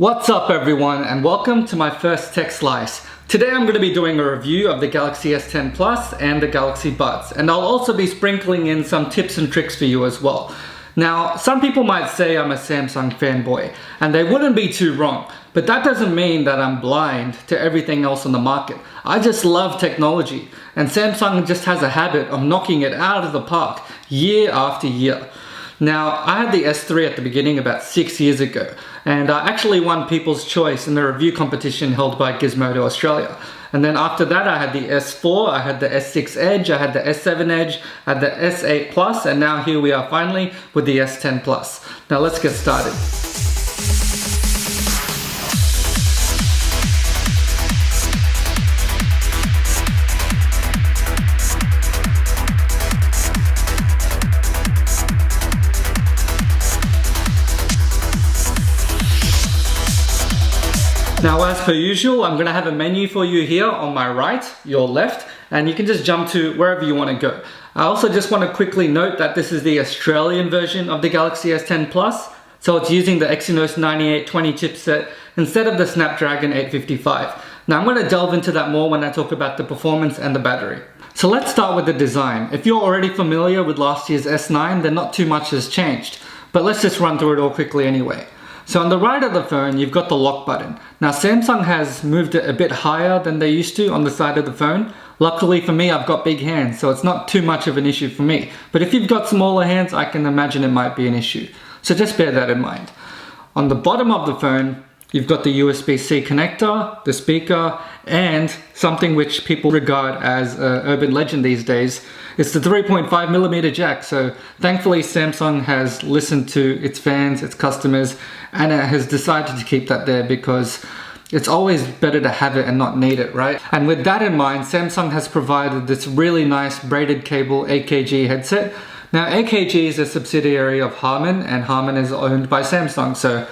What's up everyone, and welcome to my first tech slice. Today I'm going to be doing a review of the Galaxy S10 Plus and the Galaxy Buds, and I'll also be sprinkling in some tips and tricks for you as well. Now, some people might say I'm a Samsung fanboy, and they wouldn't be too wrong, but that doesn't mean that I'm blind to everything else on the market. I just love technology, and Samsung just has a habit of knocking it out of the park year after year. Now, I had the S3 at the beginning about 6 years ago, and I actually won People's Choice in the review competition held by Gizmodo Australia. And then after that I had the S4, I had the S6 Edge, I had the S7 Edge, I had the S8 Plus, and now here we are finally with the S10 Plus. Now let's get started. Now, as per usual, I'm going to have a menu for you here on my right, your left, and you can just jump to wherever you want to go. I also just want to quickly note that this is the Australian version of the Galaxy S10 Plus, so it's using the Exynos 9820 chipset instead of the Snapdragon 855. Now, I'm going to delve into that more when I talk about the performance and the battery. So let's start with the design. If you're already familiar with last year's S9, then not too much has changed, but let's just run through it all quickly anyway. So on the right of the phone, you've got the lock button. Now Samsung has moved it a bit higher than they used to on the side of the phone. Luckily for me, I've got big hands, so it's not too much of an issue for me. But if you've got smaller hands, I can imagine it might be an issue. So just bear that in mind. On the bottom of the phone, you've got the USB-C connector, the speaker, and something which people regard as an urban legend these days. It's the 3.5mm jack. So thankfully Samsung has listened to its fans, its customers, and it has decided to keep that there because it's always better to have it and not need it, right? And with that in mind, Samsung has provided this really nice braided cable AKG headset. Now AKG is a subsidiary of Harman, and Harman is owned by Samsung, so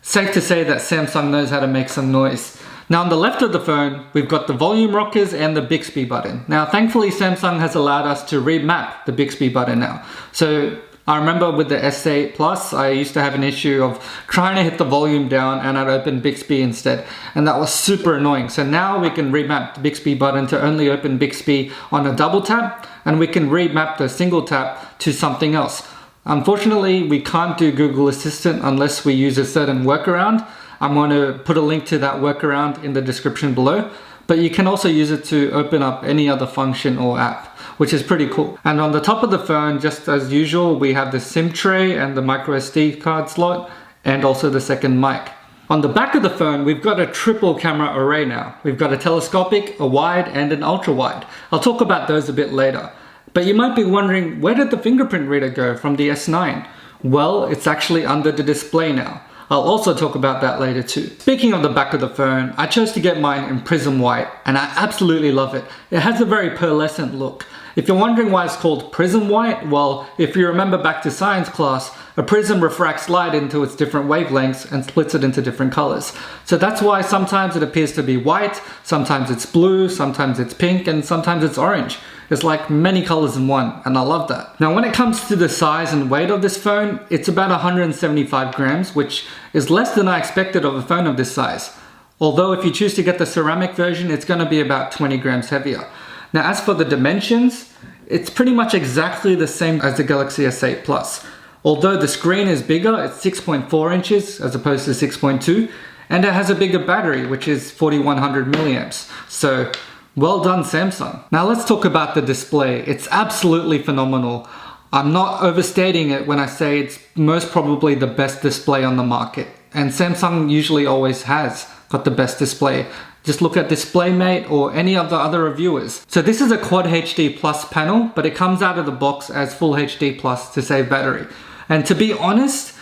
safe to say that Samsung knows how to make some noise. Now on the left of the phone, we've got the volume rockers and the Bixby button. Now thankfully Samsung has allowed us to remap the Bixby button now. So I remember with the S8 Plus, I used to have an issue of trying to hit the volume down and I'd open Bixby instead, and that was super annoying. So now we can remap the Bixby button to only open Bixby on a double tap, and we can remap the single tap to something else. Unfortunately, we can't do Google Assistant unless we use a certain workaround. I'm going to put a link to that workaround in the description below, but you can also use it to open up any other function or app, which is pretty cool. And on the top of the phone, just as usual, we have the SIM tray and the micro SD card slot, and also the second mic. On the back of the phone, we've got a triple camera array now. We've got a telescopic, a wide, and an ultra wide. I'll talk about those a bit later. But you might be wondering, where did the fingerprint reader go from the S9? Well, it's actually under the display now. I'll also talk about that later too. Speaking of the back of the phone, I chose to get mine in prism white, and I absolutely love it. It has a very pearlescent look. If you're wondering why it's called prism white, well, if you remember back to science class, a prism refracts light into its different wavelengths and splits it into different colors. So that's why sometimes it appears to be white, sometimes it's blue, sometimes it's pink, and sometimes it's orange. It's like many colors in one, and I love that. Now when it comes to the size and weight of this phone, it's about 175 grams, which is less than I expected of a phone of this size. Although if you choose to get the ceramic version, it's going to be about 20 grams heavier. Now as for the dimensions, it's pretty much exactly the same as the Galaxy S8 Plus. Although the screen is bigger, it's 6.4 inches as opposed to 6.2, and it has a bigger battery, which is 4100 milliamps. So well done Samsung. Now let's talk about the display. It's absolutely phenomenal. I'm not overstating it when I say it's most probably the best display on the market. And Samsung usually always has got the best display. Just look at DisplayMate or any of the other reviewers. So this is a Quad HD Plus panel, but it comes out of the box as Full HD Plus to save battery. And to be honest,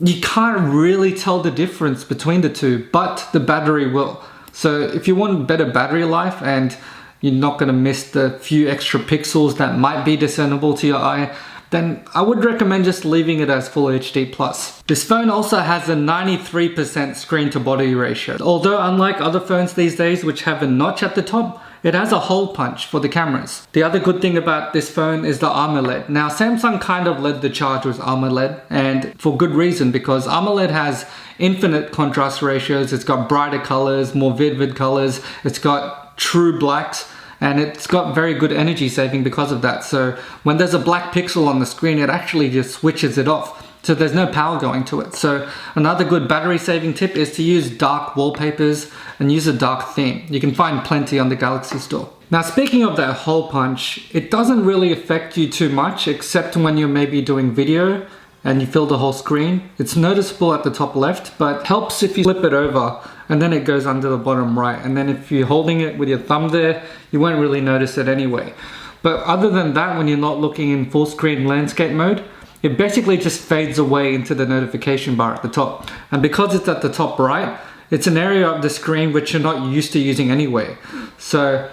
you can't really tell the difference between the two, but the battery will. So if you want better battery life and you're not going to miss the few extra pixels that might be discernible to your eye, then I would recommend just leaving it as Full HD Plus. This phone also has a 93% screen to body ratio. Although unlike other phones these days which have a notch at the top, it has a hole punch for the cameras. The other good thing about this phone is the AMOLED. Now Samsung kind of led the charge with AMOLED, and for good reason, because AMOLED has infinite contrast ratios. It's got brighter colors, more vivid colors, it's got true blacks, and it's got very good energy saving because of that. So when there's a black pixel on the screen, it actually just switches it off. So there's no power going to it. So another good battery saving tip is to use dark wallpapers and use a dark theme. You can find plenty on the Galaxy store. Now speaking of that hole punch, it doesn't really affect you too much except when you're maybe doing video and you fill the whole screen. It's noticeable at the top left, but helps if you flip it over and then it goes under the bottom right. And then if you're holding it with your thumb there, you won't really notice it anyway. But other than that, when you're not looking in full screen landscape mode, it basically just fades away into the notification bar at the top. And because it's at the top right, it's an area of the screen which you're not used to using anyway. So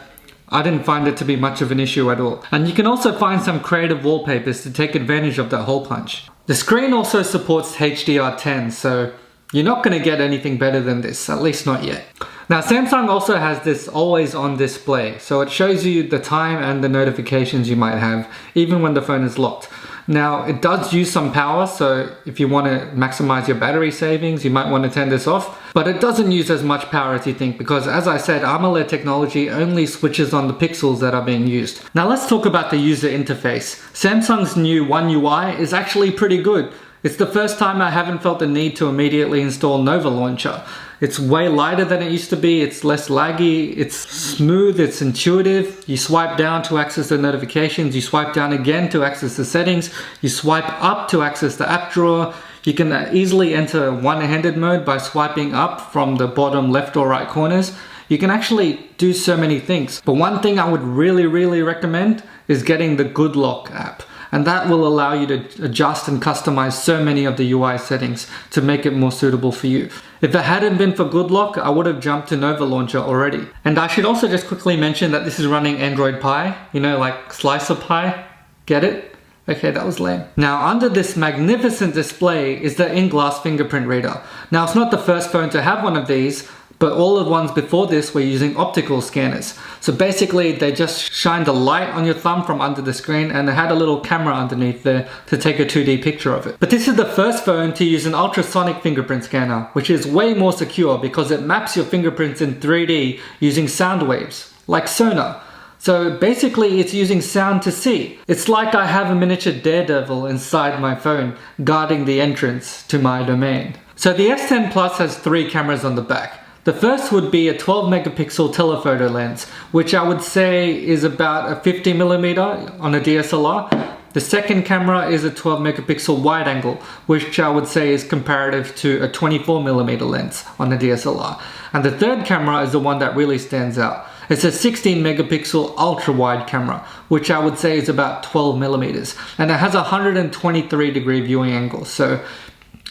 I didn't find it to be much of an issue at all. And you can also find some creative wallpapers to take advantage of that hole punch. The screen also supports HDR10, so you're not going to get anything better than this, at least not yet. Now Samsung also has this always on display, so it shows you the time and the notifications you might have, even when the phone is locked. Now it does use some power, so if you want to maximize your battery savings, you might want to turn this off, but it doesn't use as much power as you think, because as I said, AMOLED technology only switches on the pixels that are being used. Now let's talk about the user interface. Samsung's new One UI is actually pretty good. It's the first time I haven't felt the need to immediately install Nova Launcher. It's way lighter than it used to be, it's less laggy, it's smooth, it's intuitive. You swipe down to access the notifications, you swipe down again to access the settings, you swipe up to access the app drawer. You can easily enter one-handed mode by swiping up from the bottom left or right corners. You can actually do so many things. But one thing I would really recommend is getting the Good Lock app. And that will allow you to adjust and customize so many of the UI settings to make it more suitable for you. If it hadn't been for Good Lock, I would have jumped to Nova Launcher already. And I should also just quickly mention that this is running Android Pie, you know, like slice.of.pai. Get it? Okay, that was lame. Now under this magnificent display is the in-glass fingerprint reader. Now it's not the first phone to have one of these, but all of the ones before this were using optical scanners. So basically they just shined a light on your thumb from under the screen and it had a little camera underneath there to take a 2D picture of it. But this is the first phone to use an ultrasonic fingerprint scanner, which is way more secure because it maps your fingerprints in 3D using sound waves, like sonar. So basically it's using sound to see. It's like I have a miniature daredevil inside my phone guarding the entrance to my domain. So the S10 Plus has 3 cameras on the back. The first would be a 12 megapixel telephoto lens, which I would say is about a 50mm on a DSLR. The second camera is a 12 megapixel wide angle, which I would say is comparative to a 24mm lens on a DSLR. And the third camera is the one that really stands out. It's a 16 megapixel ultra wide camera, which I would say is about 12mm. And it has a 123 degree viewing angle. So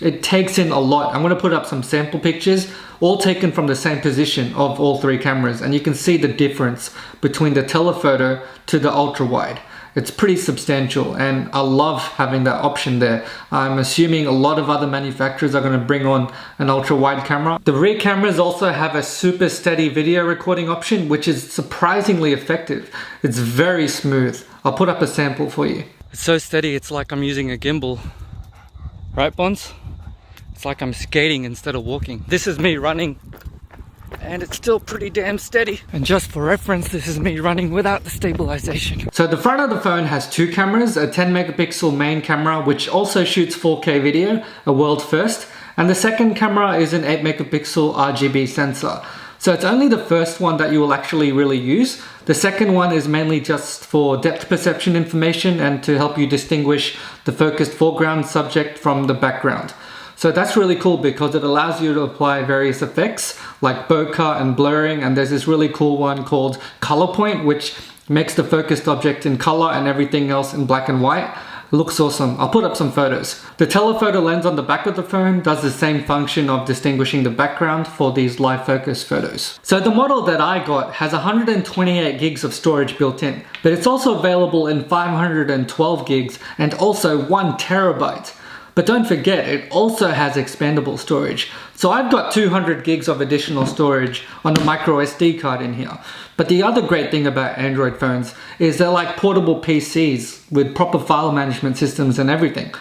it takes in a lot. I'm going to put up some sample pictures, all taken from the same position of all 3 cameras, and you can see the difference between the telephoto to the ultra wide. It's pretty substantial, and I love having that option there. I'm assuming a lot of other manufacturers are going to bring on an ultra wide camera. The rear cameras also have a super steady video recording option, which is surprisingly effective. It's very smooth. I'll put up a sample for you. It's so steady, it's like I'm using a gimbal. Right, Bonds? It's like I'm skating instead of walking. This is me running, and it's still pretty damn steady. And just for reference, this is me running without the stabilization. So the front of the phone has 2 cameras, a 10 megapixel main camera, which also shoots 4K video, a world first. And the second camera is an 8 megapixel RGB sensor. So it's only the first one that you will actually really use. The second one is mainly just for depth perception information and to help you distinguish the focused foreground subject from the background. So that's really cool because it allows you to apply various effects like bokeh and blurring, and there's this really cool one called color point, which makes the focused object in color and everything else in black and white. It looks awesome. I'll put up some photos. The telephoto lens on the back of the phone does the same function of distinguishing the background for these live focus photos. So the model that I got has 128 gigs of storage built in, but it's also available in 512 gigs and also 1 terabyte. But don't forget, it also has expandable storage. So I've got 200 gigs of additional storage on the micro SD card in here. But the other great thing about Android phones is they're like portable PCs with proper file management systems and everything.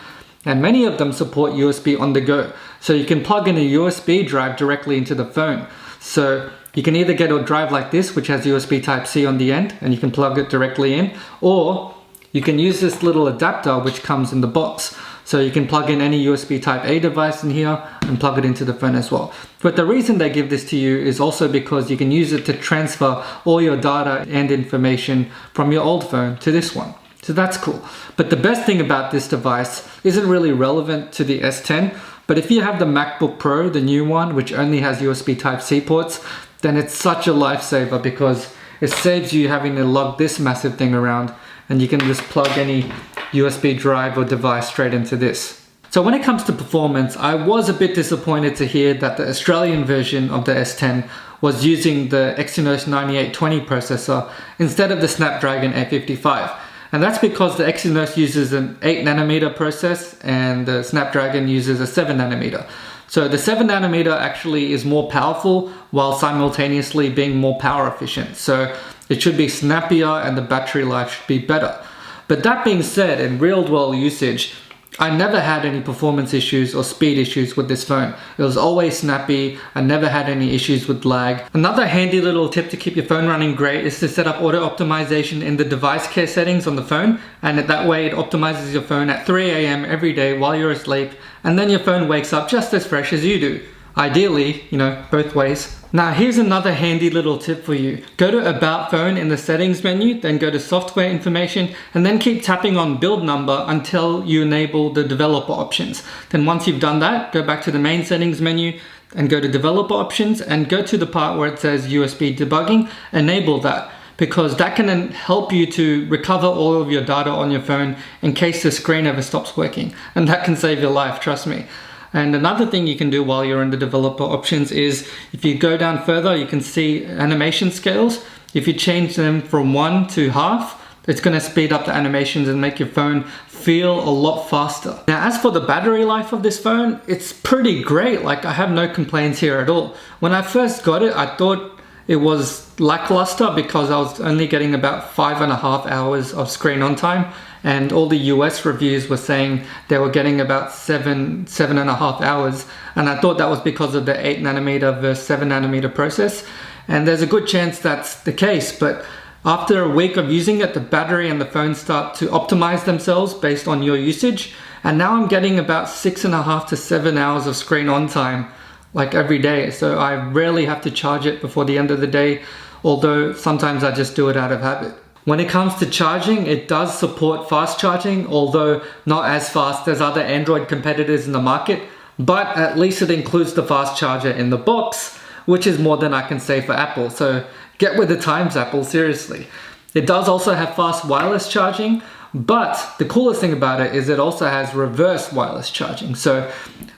And many of them support USB on the go. So you can plug in a USB drive directly into the phone. So you can either get a drive like this, which has USB Type-C on the end, and you can plug it directly in, or you can use this little adapter which comes in the box. So you can plug in any USB Type-A device in here and plug it into the phone as well. But the reason they give this to you is also because you can use it to transfer all your data and information from your old phone to this one. So that's cool. But the best thing about this device isn't really relevant to the S10, but if you have the MacBook Pro, the new one, which only has USB Type-C ports, then it's such a lifesaver because it saves you having to lug this massive thing around, and you can just plug any USB drive or device straight into this. So when it comes to performance, I was a bit disappointed to hear that the Australian version of the S10 was using the Exynos 9820 processor instead of the Snapdragon 855. And that's because the Exynos uses an 8nm process and the Snapdragon uses a 7nm. So the 7nm actually is more powerful while simultaneously being more power efficient. So it should be snappier and the battery life should be better. But that being said, in real world usage, I never had any performance issues or speed issues with this phone. It was always snappy. I never had any issues with lag. Another handy little tip to keep your phone running great is to set up auto optimization in the device care settings on the phone, and that way it optimizes your phone at 3 AM every day while you're asleep, and then your phone wakes up just as fresh as you do. Ideally, both ways. Now here's another handy little tip for you. Go to About Phone in the settings menu, then go to software information, and then keep tapping on build number until you enable the developer options. Then once you've done that, go back to the main settings menu and go to developer options and go to the part where it says USB debugging, enable that, because that can then help you to recover all of your data on your phone in case the screen ever stops working. And that can save your life, trust me. And another thing you can do while you're in the developer options is if you go down further, you can see animation scales. If you change them from 1 to half, it's going to speed up the animations and make your phone feel a lot faster. Now, as for the battery life of this phone, it's pretty great. Like, I have no complaints here at all. When I first got it, I thought it was lackluster because I was only getting about 5.5 hours of screen on time. And all the US reviews were saying they were getting about 7.5 hours. And I thought that was because of the 8nm versus 7nm process. And there's a good chance that's the case. But after a week of using it, the battery and the phone start to optimize themselves based on your usage. And now I'm getting about 6.5 to 7 hours of screen on time, like every day. So I rarely have to charge it before the end of the day, although sometimes I just do it out of habit. When it comes to charging, it does support fast charging, although not as fast as other Android competitors in the market, but at least it includes the fast charger in the box, which is more than I can say for Apple. So get with the times, Apple, seriously. It does also have fast wireless charging, but the coolest thing about it is it also has reverse wireless charging. So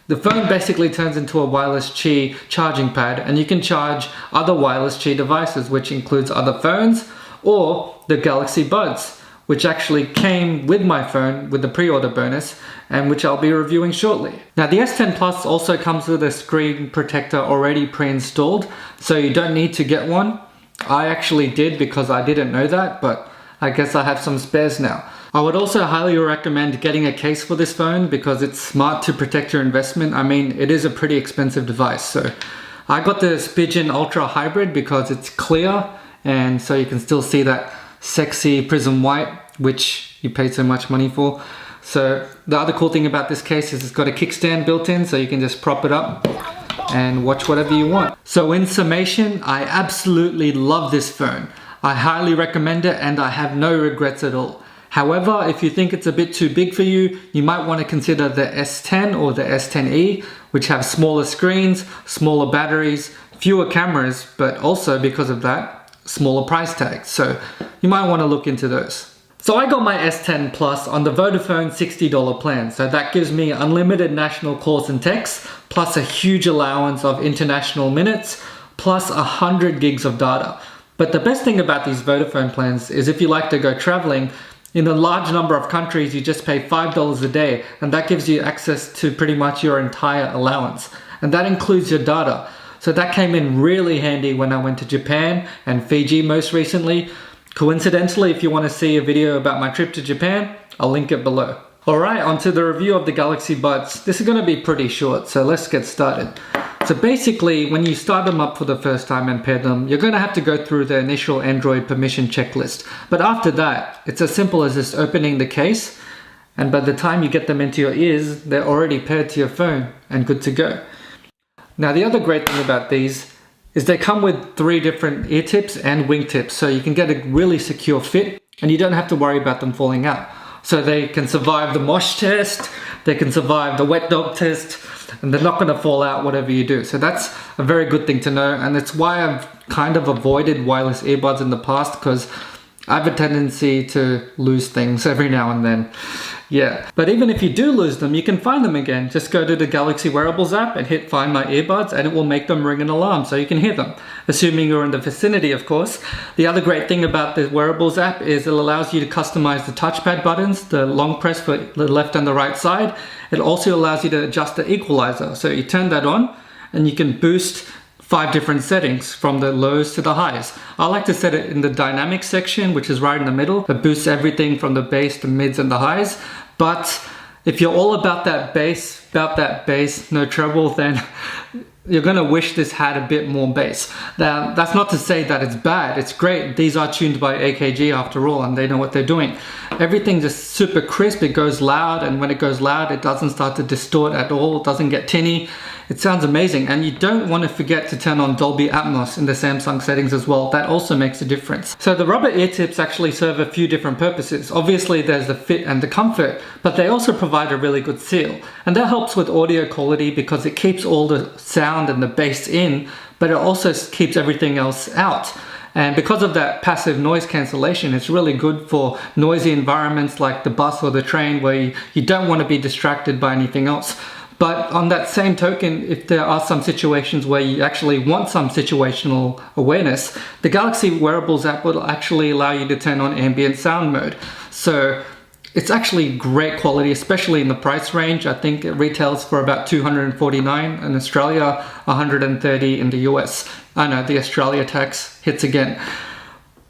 the phone basically turns into a wireless Qi charging pad, and you can charge other wireless Qi devices, which includes other phones, or the Galaxy Buds, which actually came with my phone with the pre-order bonus and which I'll be reviewing shortly. Now the S10 Plus also comes with a screen protector already pre-installed, so you don't need to get one. I actually did because I didn't know that, but I guess I have some spares now. I would also highly recommend getting a case for this phone because it's smart to protect your investment. I mean, it is a pretty expensive device. So I got the Spigen Ultra Hybrid because it's clear, and so you can still see that sexy prism white, which you paid so much money for. So the other cool thing about this case is it's got a kickstand built in, so you can just prop it up and watch whatever you want. So in summation, I absolutely love this phone. I highly recommend it and I have no regrets at all. However, if you think it's a bit too big for you, you might want to consider the S10 or the S10e, which have smaller screens, smaller batteries, fewer cameras, but also because of that, smaller price tags. So you might want to look into those. So I got my S10 Plus on the Vodafone $60 plan. So that gives me unlimited national calls and texts, plus a huge allowance of international minutes, plus 100 gigs of data. But the best thing about these Vodafone plans is if you like to go traveling, In a large number of countries, you just pay $5 a day, and that gives you access to pretty much your entire allowance. And that includes your data. So that came in really handy when I went to Japan and Fiji most recently. Coincidentally, if you want to see a video about my trip to Japan, I'll link it below. Alright, onto the review of the Galaxy Buds. This is going to be pretty short, so let's get started. So basically, when you start them up for the first time and pair them, you're going to have to go through the initial Android permission checklist. But after that, it's as simple as just opening the case, and by the time you get them into your ears, they're already paired to your phone and good to go. Now the other great thing about these is they come with 3 different ear tips and wingtips, so you can get a really secure fit and you don't have to worry about them falling out. So they can survive the mosh test, they can survive the wet dog test, and they're not going to fall out whatever you do. So that's a very good thing to know, and it's why I've kind of avoided wireless earbuds in the past, because I have a tendency to lose things every now and then. Yeah, but even if you do lose them, you can find them again. Just go to the Galaxy Wearables app and hit Find My Earbuds, and it will make them ring an alarm so you can hear them, assuming you're in the vicinity, of course. The other great thing about the Wearables app is it allows you to customize the touchpad buttons, the long press for the left and the right side. It also allows you to adjust the equalizer. So you turn that on and you can boost 5 different settings from the lows to the highs. I like to set it in the dynamic section, which is right in the middle. It boosts everything from the bass, the mids and the highs. But if you're all about that bass, no treble, then you're gonna wish this had a bit more bass. Now, that's not to say that it's bad, it's great. These are tuned by AKG after all, and they know what they're doing. Everything just super crisp, it goes loud, and when it goes loud, it doesn't start to distort at all, it doesn't get tinny. It sounds amazing, and you don't want to forget to turn on Dolby Atmos in the Samsung settings as well. That also makes a difference. So the rubber ear tips actually serve a few different purposes. Obviously there's the fit and the comfort, but they also provide a really good seal. And that helps with audio quality because it keeps all the sound and the bass in, but it also keeps everything else out. And because of that passive noise cancellation, it's really good for noisy environments like the bus or the train where you don't want to be distracted by anything else. But on that same token, if there are some situations where you actually want some situational awareness, the Galaxy Wearables app will actually allow you to turn on ambient sound mode. So it's actually great quality, especially in the price range. I think it retails for about $249 in Australia, $130 in the US. I know the Australia tax hits again.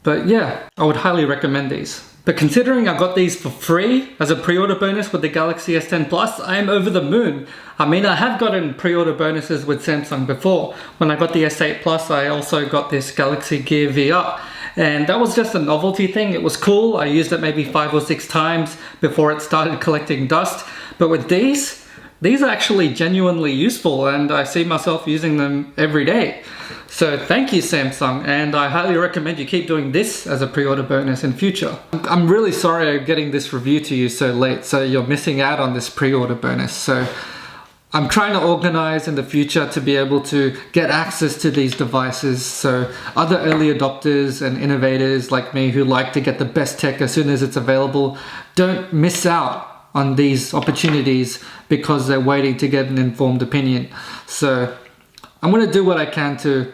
But yeah, I would highly recommend these. But considering I got these for free as a pre-order bonus with the Galaxy S10 Plus, I am over the moon. I mean, I have gotten pre-order bonuses with Samsung before. When I got the S8 Plus, I also got this Galaxy Gear VR. And that was just a novelty thing. It was cool. I used it maybe 5 or 6 times before it started collecting dust. But with these are actually genuinely useful, and I see myself using them every day. So thank you, Samsung, and I highly recommend you keep doing this as a pre-order bonus in future. I'm really sorry I'm getting this review to you so late, so you're missing out on this pre-order bonus. So I'm trying to organize in the future to be able to get access to these devices, so other early adopters and innovators like me who like to get the best tech as soon as it's available don't miss out on these opportunities because they're waiting to get an informed opinion. So I'm going to do what I can to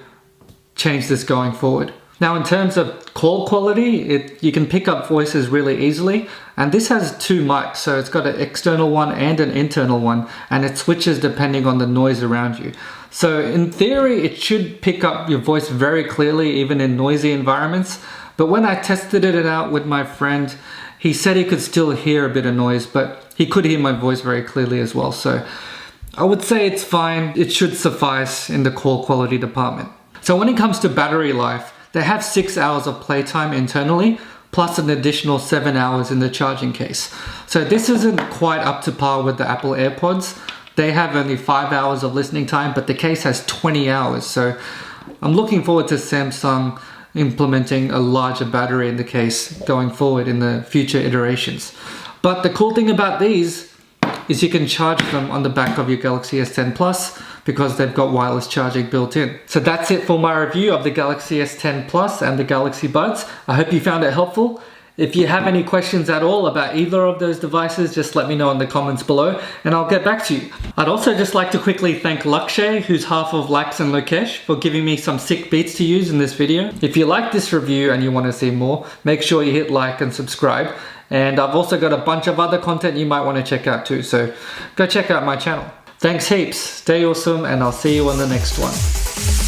change this going forward. Now in terms of call quality, you can pick up voices really easily, and this has 2 mics, so it's got an external one and an internal one, and it switches depending on the noise around you. So in theory it should pick up your voice very clearly even in noisy environments, but when I tested it out with my friend, he said he could still hear a bit of noise, but he could hear my voice very clearly as well. So I would say it's fine. It should suffice in the call quality department. So when it comes to battery life, they have 6 hours of playtime internally, plus an additional 7 hours in the charging case. So this isn't quite up to par with the Apple AirPods. They have only 5 hours of listening time, but the case has 20 hours. So I'm looking forward to Samsung implementing a larger battery in the case going forward in the future iterations. But the cool thing about these is you can charge them on the back of your Galaxy S10 Plus because they've got wireless charging built in. So that's it for my review of the Galaxy S10 Plus and the Galaxy Buds. I hope you found it helpful. If you have any questions at all about either of those devices, just let me know in the comments below and I'll get back to you. I'd also just like to quickly thank Lakshay, who's half of Lax and Lokesh, for giving me some sick beats to use in this video. If you like this review and you want to see more, make sure you hit like and subscribe. And I've also got a bunch of other content you might want to check out too. So go check out my channel. Thanks heaps, stay awesome, and I'll see you on the next one.